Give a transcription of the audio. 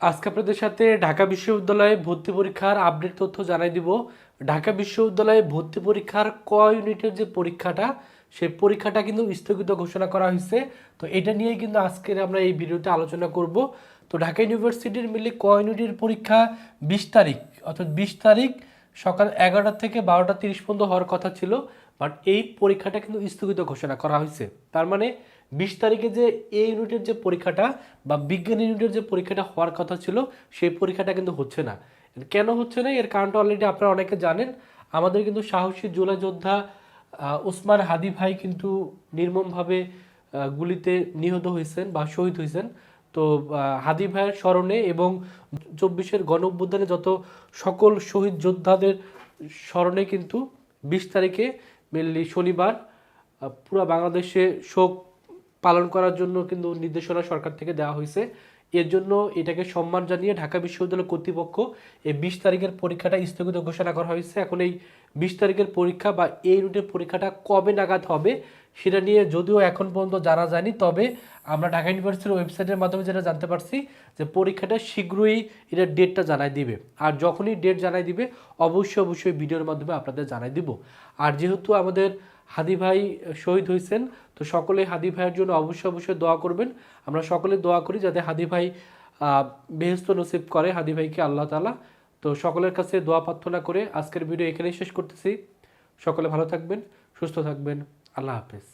আজকে আপনাদের সাথে ঢাকা বিশ্ববিদ্যালয়ে ভর্তি পরীক্ষার আপডেট তথ্য জানাই দিব। ঢাকা বিশ্ববিদ্যালয়ে ভর্তি পরীক্ষার ক ইউনিটের যে পরীক্ষাটা, সেই পরীক্ষাটা কিন্তু স্থগিত ঘোষণা করা হয়েছে। তো এটা নিয়েই কিন্তু আজকের আমরা এই ভিডিওতে আলোচনা করব। তো ঢাকা ইউনিভার্সিটির মিলে ক ইউনিটের পরীক্ষা 20 তারিখ, অর্থাৎ 20 তারিখ সকাল 11টা থেকে 12টা 30 পর্যন্ত হওয়ার কথা ছিল, বাট এই পরীক্ষাটা কিন্তু স্থগিত ঘোষণা করা হয়েছে। তার মানে 20 তারিখে যে এই ইউনিটের যে পরীক্ষাটা বা বিজ্ঞান ইউনিটের যে পরীক্ষাটা হওয়ার কথা ছিল, সেই পরীক্ষাটা কিন্তু হচ্ছে না। কেন হচ্ছে না এর কারণটা অলরেডি আপনারা অনেকে জানেন। আমাদের কিন্তু সাহসী জুলাই যোদ্ধা ওসমান হাদি ভাই কিন্তু নির্মমভাবে গুলিতে নিহত হয়েছেন বা শহীদ হয়েছেন। তো হাদি ভাইয়ের স্মরণে এবং 24-এর গণ অভ্যুত্থানে যত সকল শহীদ যোদ্ধাদের স্মরণে কিন্তু 20 তারিখে মেনলি শনিবার পুরো বাংলাদেশে শোক পালন করার জন্য কিন্তু নির্দেশনা সরকার থেকে দেওয়া হয়েছে। এর জন্য এটাকে সম্মান জানিয়ে ঢাকা বিশ্ববিদ্যালয় কর্তৃপক্ষ এই 20 তারিখের পরীক্ষাটা স্থগিত ঘোষণা করা হয়েছে। এখন এই 20 তারিখের পরীক্ষা বা এই রুটের পরীক্ষাটা কবে নাগাদ হবে সেটা নিয়ে যদিও এখন পর্যন্ত জানা যায়নি, তবে আমরা ঢাকা ইউনিভার্সিটির ওয়েবসাইটের মাধ্যমে যেটা জানতে পারছি যে পরীক্ষাটা শীঘ্রই এটার ডেটটা জানাই দিবে। আর যখনই ডেট জানাই দিবে অবশ্যই ভিডিওর মাধ্যমে আপনাদের জানাই দিব। আর যেহেতু আমাদের হাদি ভাই শহীদ হয়েছেন, তো সকলে হাদি ভাইয়ের জন্য অবশ্যই দোয়া করবেন। আমরা সকলে দোয়া করি যাতে হাদি ভাই বেহেশত নসিব করে হাদি ভাইকে আল্লাহ তাআলা। তো সকলের কাছে দোয়া প্রার্থনা করে আজকের ভিডিও এখানেই শেষ করতেছি। সকলে ভালো থাকবেন, সুস্থ থাকবেন। আল্লাহ হাফেজ।